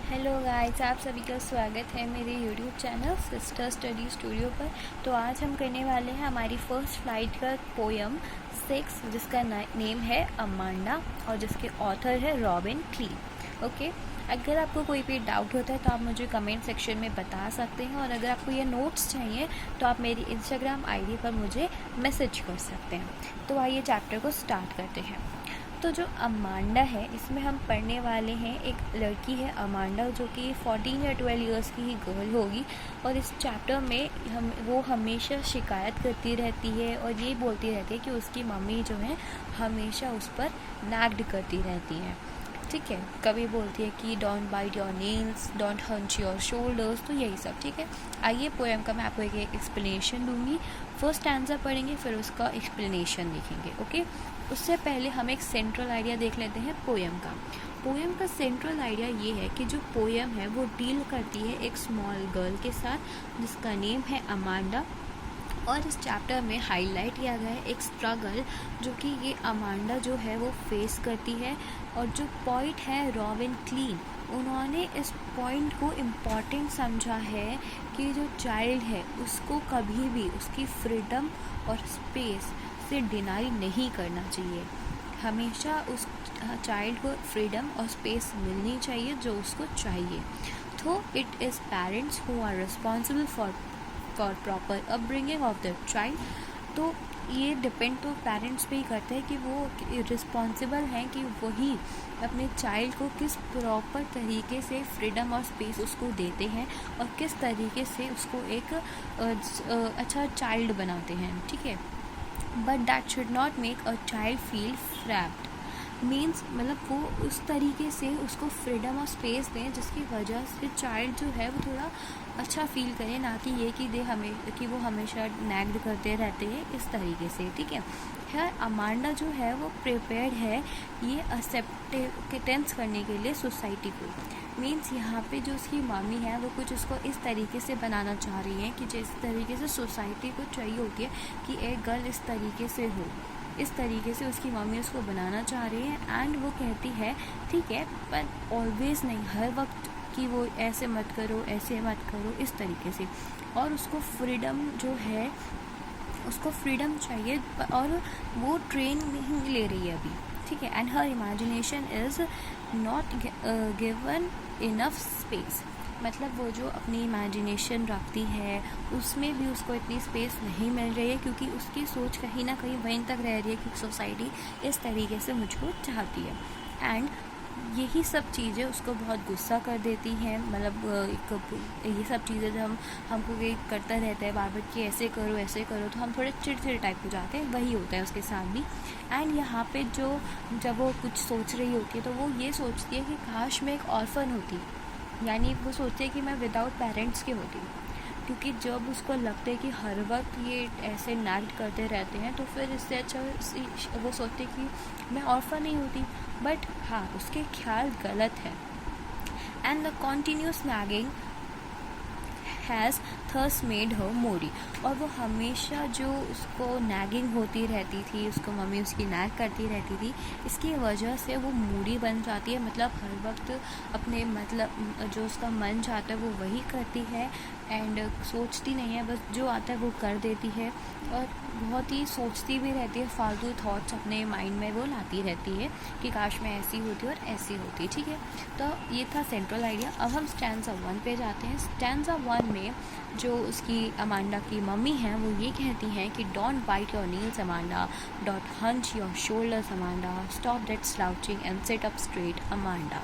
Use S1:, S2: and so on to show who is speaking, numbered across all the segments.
S1: Hello guys, आप सभी का स्वागत है मेरे YouTube channel sister study studio पर। तो आज हम करने वाले हैं हमारी फर्स्ट फ्लाइट का पोयम 6 जिसका नेम है अमांडा और जिसके ऑथर है रॉबिन क्लीव। ओके, अगर आपको कोई भी डाउट होता है तो आप मुझे कमेंट सेक्शन में बता सकते हैं, और अगर आपको ये नोट्स चाहिए तो आप मेरी इंस्टाग्राम आईडी पर मुझे मैसेज कर सकते हैं। तो आइए चैप्टर को स्टार्ट करते हैं। तो जो अमांडा है, इसमें हम पढ़ने वाले हैं एक लड़की है अमांडा, जो कि 14 या 12 इयर्स की ही गर्ल होगी। और इस चैप्टर में वो हमेशा शिकायत करती रहती है और ये बोलती रहती है कि उसकी मम्मी जो है हमेशा उस पर नैग्ड करती रहती है। ठीक है, कभी बोलती है कि don't bite your nails, don't hunch your shoulders, तो यही सब। ठीक है, आइए पोएम का मैं आपको एक एक्सप्लेनेशन दूंगी। फर्स्ट आंसर पढ़ेंगे, फिर उसका एक्सप्लेनेशन देखेंगे। ओके, उससे पहले हम एक सेंट्रल आइडिया देख लेते हैं पोएम का। पोएम का सेंट्रल आइडिया ये है कि जो पोएम है वो डील करती है एक स्मॉल गर्ल के साथ जिसका नेम है अमांडा। और इस चैप्टर में हाईलाइट किया गया है एक स्ट्रगल जो कि ये अमांडा जो है वो फेस करती है। और जो पॉइंट है रॉबिन क्लीव, उन्होंने इस पॉइंट को इम्पॉर्टेंट समझा है कि जो चाइल्ड है उसको कभी भी उसकी फ्रीडम और स्पेस से डिनाई नहीं करना चाहिए। हमेशा उस चाइल्ड को फ्रीडम और स्पेस मिलनी चाहिए जो उसको चाहिए। तो it is parents who are responsible for proper upbringing of the child. तो ये डिपेंड तो पेरेंट्स पे ही करता है कि वो रिस्पॉन्सिबल हैं कि वही अपने चाइल्ड को किस प्रॉपर तरीके से फ्रीडम और स्पेस उसको देते हैं और किस तरीके से उसको एक अच्छा चाइल्ड बनाते हैं। ठीक है, but that should not make a child feel trapped. Means मतलब वो उस तरीके से उसको फ्रीडम और स्पेस दें जिसकी वजह से चाइल्ड जो है वो थोड़ा अच्छा फील करे, ना कि ये कि वो हमेशा नैग्ड करते रहते हैं इस तरीके से। ठीक है, खैर अमांडा जो है वो प्रिपेयर्ड है ये एक्सेप्टेंस करने के लिए सोसाइटी को। मीन्स यहाँ पे जो उसकी मम्मी है वो कुछ उसको इस तरीके से बनाना चाह रही है कि जिस तरीके से सोसाइटी को चाहिए होती है कि एक गर्ल इस तरीके से हो, इस तरीके से उसकी मम्मी उसको बनाना चाह रही है। एंड वो कहती है ठीक है, पर ऑलवेज़ नहीं, हर वक्त कि वो ऐसे मत करो, ऐसे मत करो, इस तरीके से। और उसको फ्रीडम जो है, उसको फ्रीडम चाहिए और वो ट्रेन नहीं ले रही है अभी। ठीक है, and her imagination is not given enough space. मतलब वो जो अपनी इमेजिनेशन रखती है उसमें भी उसको इतनी स्पेस नहीं मिल रही है, क्योंकि उसकी सोच कहीं ना कहीं वहीं तक रह रही है कि सोसाइटी इस तरीके से मुझको चाहती है। एंड यही सब चीज़ें उसको बहुत गुस्सा कर देती हैं। मतलब ये सब चीज़ें जब हमको ये करता रहता है बार बार कि ऐसे करो ऐसे करो, तो हम थोड़े चिड़चिड़े टाइप हो जाते हैं। वही होता है उसके साथ भी। एंड यहाँ पे जब वो कुछ सोच रही होती है तो वो ये सोचती है कि काश मैं एक ऑर्फन होती, यानी वो सोचती है कि मैं विदाउट पेरेंट्स की होती। क्योंकि जब उसको लगता है कि हर वक्त ये ऐसे नैग्ड करते रहते हैं तो फिर इससे अच्छा वो सोचते कि मैं ऑर्फन नहीं होती। बट हाँ, उसके ख्याल गलत है। And the continuous nagging has thus made her moody. और वो हमेशा जो उसको नैगिंग होती रहती थी, उसको मम्मी उसकी नैग करती रहती थी, इसकी वजह से वो मूडी बन जाती है। मतलब हर वक्त अपने मतलब जो उसका मन चाहता है वो वही करती है एंड सोचती नहीं है, बस जो आता है वो कर देती है। और बहुत ही सोचती भी रहती है, फालतू थॉट्स अपने माइंड में वो लाती रहती है कि काश मैं ऐसी होती और ऐसी होती। ठीक है, तो ये था सेंट्रल आइडिया। अब हम स्टैंजा 1 पे जाते हैं। स्टैंजा 1 में जो उसकी अमांडा की मम्मी हैं वो ये कहती हैं कि don't bite your nails Amanda, don't hunch your shoulders Amanda, stop that slouching and sit up straight Amanda.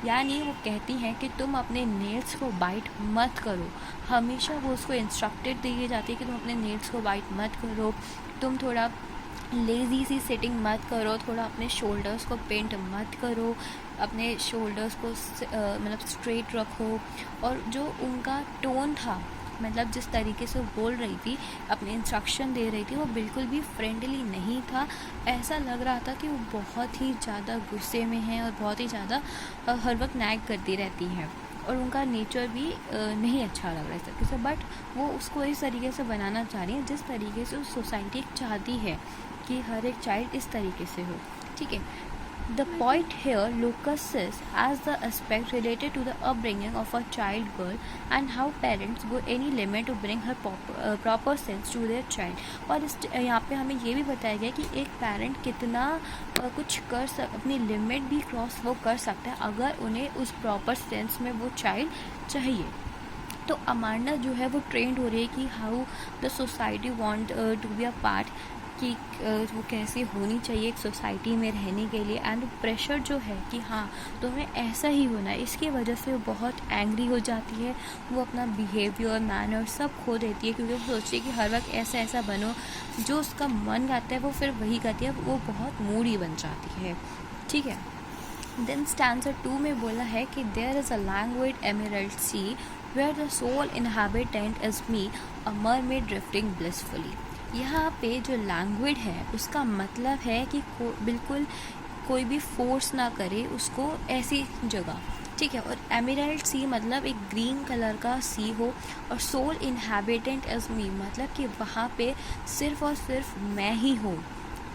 S1: यानी वो कहती हैं कि तुम अपने नेल्स को बाइट मत करो। हमेशा वो उसको इंस्ट्रक्टेड दी जाती है कि तुम अपने नेल्स को बाइट मत करो, तुम थोड़ा लेज़ी सी सिटिंग मत करो, थोड़ा अपने शोल्डर्स को पेंट मत करो, अपने शोल्डर्स को मतलब स्ट्रेट रखो। और जो उनका टोन था, मतलब जिस तरीके से बोल रही थी, अपने इंस्ट्रक्शन दे रही थी, वो बिल्कुल भी फ्रेंडली नहीं था। ऐसा लग रहा था कि वो बहुत ही ज़्यादा गुस्से में है और बहुत ही ज़्यादा हर वक्त नैग करती रहती हैं और उनका नेचर भी नहीं अच्छा लग रहा है इस तरीके से। बट वो उसको इस तरीके से बनाना चाह रही है जिस तरीके से उस सोसाइटी चाहती है कि हर एक चाइल्ड इस तरीके से हो। ठीक है, The point here locuses as the aspect related to the upbringing of a child girl and how parents go any limit to bring her proper sense to their child. और इस यहाँ पे हमें ये भी बताया गया कि एक पेरेंट कितना कुछ अपनी लिमिट भी क्रॉस वो कर सकता है अगर उन्हें उस प्रॉपर सेंस में वो चाइल्ड चाहिए. तो अमांडा जो है वो ट्रेंड हो रही है कि how the society want to be a part, कि वो कैसे होनी चाहिए एक सोसाइटी में रहने के लिए. एंड प्रेशर जो है कि हाँ तुम्हें ऐसा ही होना है, इसकी वजह से वो बहुत एंग्री हो जाती है. वो अपना बिहेवियर मैनर सब खो देती है क्योंकि वो सोचती है कि हर वक्त ऐसा ऐसा बनो, जो उसका मन करता है वो फिर वही करती है. वो बहुत मूडी बन जाती है. ठीक है. देन स्टैंजा 2 में बोला है कि there is a language emerald sea where the sole inhabitant is me a mermaid drifting blissfully. यहाँ पे जो लैंग्वेज है उसका मतलब है कि बिल्कुल कोई भी फोर्स ना करे उसको ऐसी जगह. ठीक है. और एमरल्ड सी मतलब एक ग्रीन कलर का सी हो, और सोल इनहैबिटेंट इज़ मी मतलब कि वहाँ पे सिर्फ़ और सिर्फ मैं ही हूँ.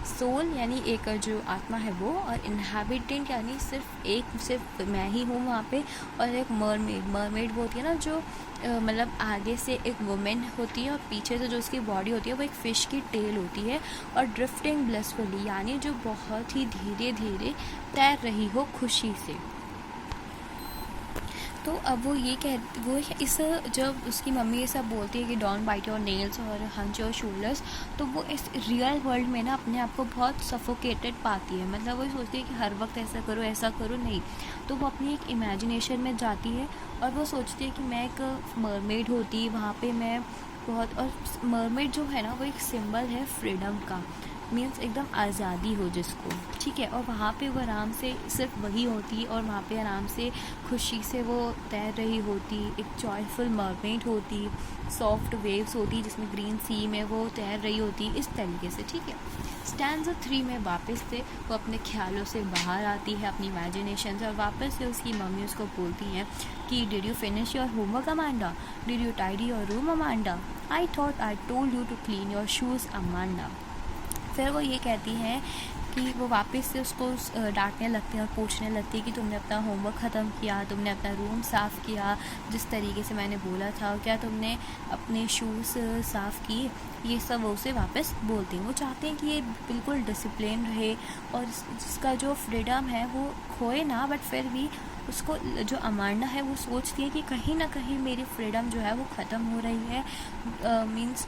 S1: सोल यानी एक जो आत्मा है वो, और इनहैबिटेंट यानी सिर्फ मैं ही हूँ वहाँ पे. और एक मरमेड वो होती है ना जो मतलब आगे से एक वुमेन होती है और पीछे से जो उसकी बॉडी होती है वो एक फ़िश की टेल होती है. और ड्रिफ्टिंग ब्लिसफुली यानी जो बहुत ही धीरे धीरे तैर रही हो खुशी से. तो अब वो इस जब उसकी मम्मी ये सब बोलती है कि डोंट बाइट योर नेल्स और हंच योर शोल्डर्स, तो वो इस रियल वर्ल्ड में ना अपने आप को बहुत सफोकेटेड पाती है. मतलब वो सोचती है कि हर वक्त ऐसा करो नहीं. तो वो अपनी एक इमेजिनेशन में जाती है और वो सोचती है कि मैं एक मरमेड होती वहाँ पे मैं बहुत. और मरमेड जो है ना वो एक सिंबल है फ्रीडम का, मीन्स एकदम आज़ादी हो जिसको. ठीक है. और वहाँ पे वो आराम से सिर्फ वही होती और वहाँ पे आराम से खुशी से वो तैर रही होती. एक जॉयफुल मरमेड होती, सॉफ्ट वेव्स होती जिसमें ग्रीन सी में वो तैर रही होती इस तरीके से. ठीक है. स्टैंजा 3 में वापस से वो अपने ख्यालों से बाहर आती है, अपनी इमेजिनेशन से, और वापस से उसकी मम्मी उसको बोलती हैं कि did you finish your homework Amanda, did you tidy your room Amanda, I thought I told you to clean your shoes Amanda. फिर वो ये कहती हैं कि वो वापस से उसको डांटने लगती हैं और पूछने लगती है कि तुमने अपना होमवर्क ख़त्म किया, तुमने अपना रूम साफ़ किया जिस तरीके से मैंने बोला था, क्या तुमने अपने शूज़ साफ़ किए. ये सब वो उसे वापस बोलती हैं. वो चाहते हैं कि ये बिल्कुल डिसिप्लिन रहे और जिसका जो फ्रीडम है वो खोए ना, बट फिर भी उसको जो अमांडा है वो सोचती है कि कहीं ना कहीं मेरी फ्रीडम जो है वो ख़त्म हो रही है. मीन्स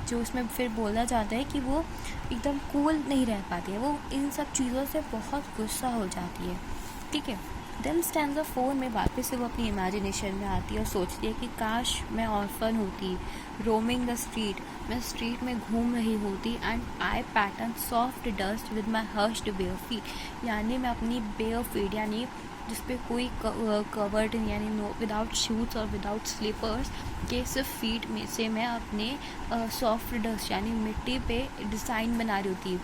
S1: जो उसमें फिर बोला जाता है कि वो एकदम कूल नहीं रह पाती है, वो इन सब चीज़ों से बहुत गुस्सा हो जाती है. ठीक है. देन स्टैंजा 4 में वापस से वो अपनी इमेजिनेशन में आती है और सोचती है कि काश मैं ऑर्फन होती, रोमिंग द स्ट्रीट, मैं स्ट्रीट में घूम रही होती, and I pattern soft dust with my harshed bare feet. यानी मैं अपनी बेयर फीट यानी जिस पे कोई कवर्ड यानी विदाउट शूज़ और विदाउट स्लीपर्स के सिर्फ फीट में से मैं अपने सॉफ्ट डस्ट यानी मिट्टी पे डिज़ाइन बना रही होती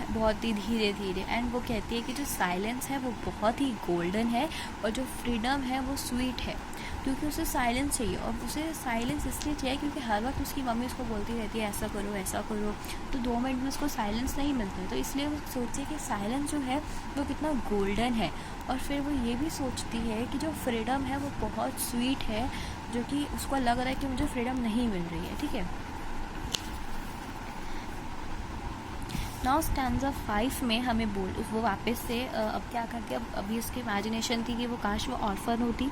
S1: बहुत ही धीरे धीरे. एंड वो कहती है कि जो साइलेंस है वो बहुत ही गोल्डन है और जो फ्रीडम है वो स्वीट है, क्योंकि उसे साइलेंस चाहिए. और उसे साइलेंस इसलिए चाहिए क्योंकि हर वक्त उसकी मम्मी उसको बोलती रहती है ऐसा करो, तो 2 मिनट में उसको साइलेंस नहीं मिलता. तो इसलिए वो सोचती है कि साइलेंस जो है वो कितना गोल्डन है. और फिर वो ये भी सोचती है कि जो फ्रीडम है वो बहुत स्वीट है, जो कि उसको लग रहा है कि मुझे फ्रीडम नहीं मिल रही है. ठीक है. नाउ स्टैंजा 5 में हमें वो वापस से अब क्या करती है, अब अभी उसकी इमेजिनेशन थी कि वो काश वो ऑर्फन होती.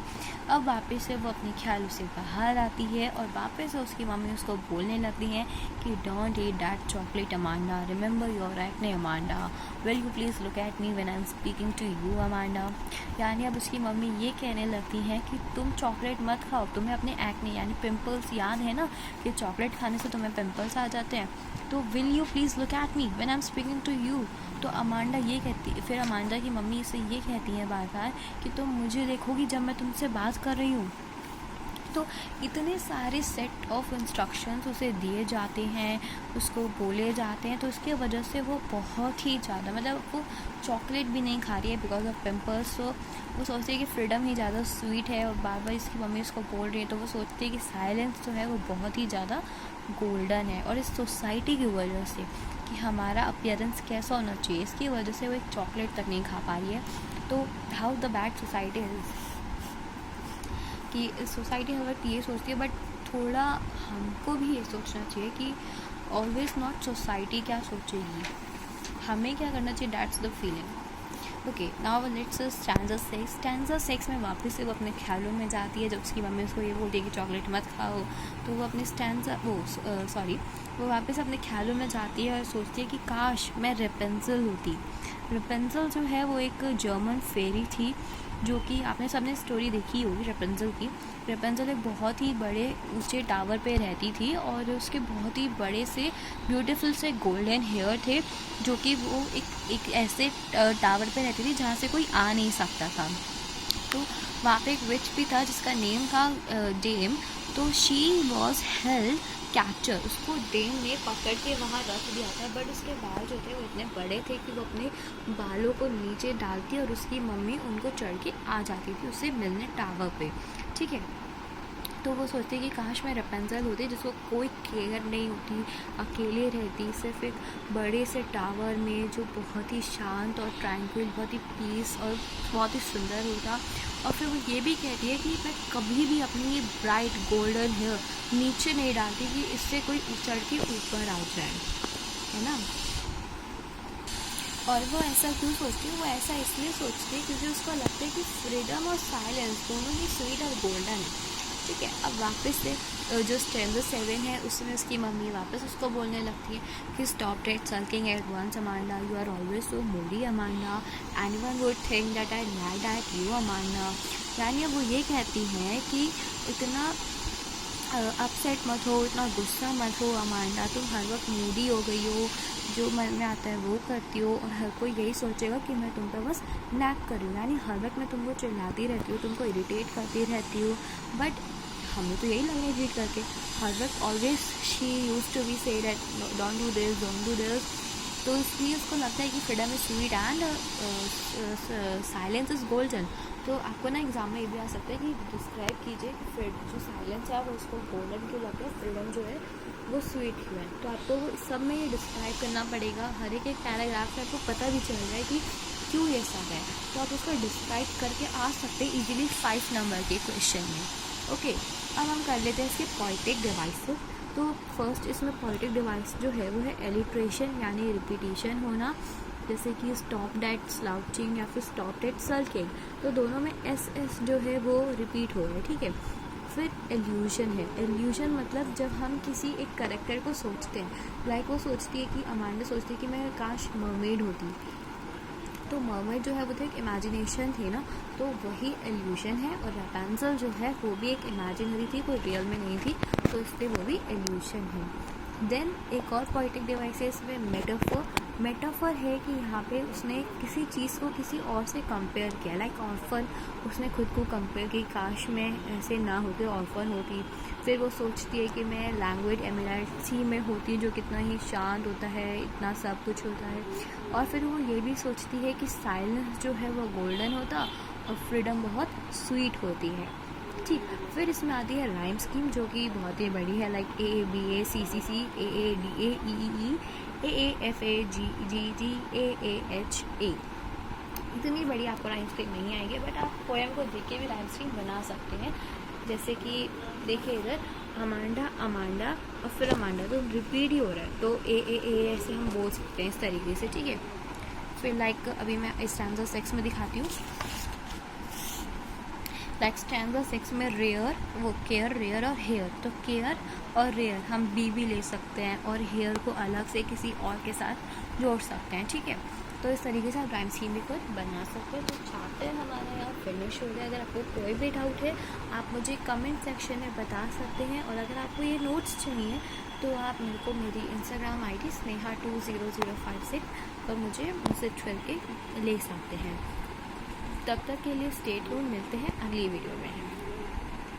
S1: अब वापस से वो अपने ख्यालों से बाहर आती है और वापस से उसकी मम्मी उसको बोलने लगती हैं कि don't eat that chocolate Amanda, remember your acne Amanda, will you please look at me when I am speaking to you Amanda. यानी अब उसकी मम्मी ये कहने लगती हैं कि तुम चॉकलेट मत खाओ, तुम्हें अपने एक्ने यानी पिंपल्स याद है ना कि चॉकलेट खाने से तुम्हें पिंपल्स आ जाते हैं, तो will you please look at me when I am speaking to you. तो अमांडा ये कहती है, फिर अमांडा की मम्मी इसे ये कहती है बार बार कि तुम मुझे देखोगी जब मैं तुमसे बात कर रही हूँ. तो इतने सारे सेट ऑफ इंस्ट्रक्शंस उसे दिए जाते हैं, उसको बोले जाते हैं, तो उसकी वजह से वो बहुत ही ज़्यादा मतलब वो चॉकलेट भी नहीं खा रही है बिकॉज ऑफ पिंपल्स. तो वो सोचती है कि फ्रीडम ही ज़्यादा स्वीट है और बार बार इसकी मम्मी उसको बोल रही है, तो वो सोचती है कि साइलेंस जो है वो बहुत ही ज़्यादा गोल्डन है. और इस सोसाइटी की वजह से कि हमारा अपीयरेंस कैसा होना चाहिए, इसकी वजह से वो एक चॉकलेट तक नहीं खा पा रही है। तो how the bad society is कि सोसाइटी हर वक्त ये सोचती है, बट थोड़ा हमको भी ये सोचना चाहिए कि ऑलवेज नॉट सोसाइटी क्या सोचेगी, हमें क्या करना चाहिए, that's the feeling. Okay, now let's stanza 6। Stanza 6 में वापस से वो अपने ख्यालों में जाती है। जब उसकी मम्मी उसको ये बोलती है कि चॉकलेट मत खाओ, तो वो अपने वो वापस अपने ख्यालों में जाती है और सोचती है कि काश मैं रेपेंसिल होती। रेपेंसिल जो है वो एक जर्मन फेरी थी, जो कि आपने सबने स्टोरी देखी होगी रेपेंसिल की। रेपेंसिल एक बहुत ही बड़े ऊंचे टावर पे रहती थी और उसके बहुत ही बड़े से ब्यूटीफुल से गोल्डन हेयर थे, जो कि वो एक ऐसे टावर पे रहती थी जहाँ से कोई आ नहीं सकता था। तो वहाँ पे एक विच भी था जिसका नेम था डेम। तो शी वॉज हेल्ड कैप्चर, उसको डेम ने पकड़ के वहाँ रख दिया था, बट उसके बाल जो थे वो इतने बड़े थे कि वो अपने बालों को नीचे डालती और उसकी मम्मी उनको चढ़ के आ जाती थी उससे मिलने टावर पे। ठीक है, तो वो सोचती कि काश मैं रेपेंसिल होती जिसको कोई केयर नहीं होती, अकेले रहती सिर्फ एक बड़े से टावर में जो बहुत ही शांत और ट्रैंक्विल, बहुत ही पीस और बहुत ही सुंदर होता। और फिर वो ये भी कहती है कि मैं कभी भी अपनी ये ब्राइट गोल्डन हेयर नीचे नहीं डालती कि इससे कोई चढ़ के ऊपर आ जाए, है ना। और वो ऐसा क्यों सोचती है, वो ऐसा इसलिए सोचती है क्योंकि उसको लगता है कि फ्रीडम और साइलेंस दोनों ही स्वीट और गोल्डन है। ठीक है, अब वापस से जो स्टैंजा 7 है उसमें उसकी मम्मी वापस उसको बोलने लगती है कि stop that sulking at once Amanda, you are always so moody Amanda, anyone would think that I mad at you Amanda. यानी वो ये कहती हैं कि इतना अपसेट मत हो, इतना गुस्सा मत हो अमांडा, तुम हर वक्त मूडी हो गई हो, जो मन में आता है वो करती हो और हर कोई यही सोचेगा कि मैं तुम पर बस नैक कर रही हूँ, यानी हर वक्त मैं तुमको चिल्लाती रहती हूँ, तुमको इरिटेट करती रहती हूँ। बट हमें तो यही लग रहा है रीड करके, हर वक्त always she use to be say that don't do this, don't do this. तो इसलिए उसको लगता है कि freedom is sweet and silence is golden. तो आपको ना एग्जाम में ये भी आ सकता है कि डिस्क्राइब कीजिए कि जो साइलेंस है वो उसको गोल्डन क्यों लगता है, फ्रीडम जो है वो स्वीट क्यों है। तो आपको सब में ये डिस्क्राइब करना पड़ेगा, हर एक पैराग्राफ में आपको पता भी चल रहा है कि क्यों ये सब है, तो आप उसको डिस्क्राइब करके आ सकते हैं ईजिली 5 नंबर के क्वेश्चन में। ओके, अब हम कर लेते हैं इसके पोएटिक डिवाइसेस। तो फर्स्ट इसमें पोएटिक डिवाइस जो है वो है एलिट्रेशन, यानी रिपीटिशन होना, जैसे कि स्टॉप डेट स्लाउचिंग या फिर स्टॉप डेट सल्किंग। तो दोनों में एस जो है वो रिपीट हो रहा है। ठीक है, फिर एल्यूशन है। एल्यूशन मतलब जब हम किसी एक कैरेक्टर को सोचते हैं, लाइक वो सोचती है कि अमांडा सोचती है कि मैं काश मरमेड होती, तो मरमेड जो है वो तो एक इमेजिनेशन थी ना, तो वही एल्यूशन है। और रेपेंसिल जो है वो भी एक इमेजिनरी थी, कोई रियल में नहीं थी, तो इसलिए वो भी एल्यूशन है। देन एक और पोएटिक डिवाइस है इसमें मेटाफोर। मेटाफोर है कि यहाँ पे उसने किसी चीज़ को किसी और से कंपेयर किया, लाइक ऑर्फन, उसने खुद को कंपेयर की, काश मैं ऐसे ना होती ऑर्फन होती। फिर वो सोचती है कि मैं लैंग्वेज एमिरेट्सी में होती, जो कितना ही शांत होता है, इतना सब कुछ होता है। और फिर वो ये भी सोचती है कि साइलेंस जो है वो गोल्डन होता और फ्रीडम बहुत स्वीट होती है। ठीक, फिर इसमें आती है राइम स्कीम, जो कि बहुत ही बड़ी है, like A B A C C C A A D A E E A F A G G G A H A. इतनी बड़ी आपको राइम स्कीम नहीं आएगी, बट आप पोएम को देख के भी राइम स्कीम बना सकते हैं। जैसे कि देखिए इधर अमांडा अमांडा और फिर अमांडा, तो रिपीट ही हो रहा है, तो ए ऐसे हम बोल सकते हैं इस तरीके से। ठीक है, फिर लाइक अभी मैं स्टैंजा 6 में दिखाती हूँ। लाइक स्टैंजा 6 में रेयर, वो केयर, रेयर और हेयर, तो केयर और रेयर हम भी ले सकते हैं और हेयर को अलग से किसी और के साथ जोड़ सकते हैं। ठीक है, तो इस तरीके से आप राइम स्कीम भी खुद बना सकते हैं। तो चैप्टर हमारा यहाँ फिनिश हो गया। अगर आपको कोई भी डाउट है आप मुझे कमेंट सेक्शन में बता सकते हैं, और अगर आपको ये नोट्स चाहिए तो आप मेरे को मेरी इंस्टाग्राम ID sneha20056 पर मुझे मैसेज करके ले सकते हैं। तब तक के लिए स्टे ट्यून, मिलते हैं अगली वीडियो में।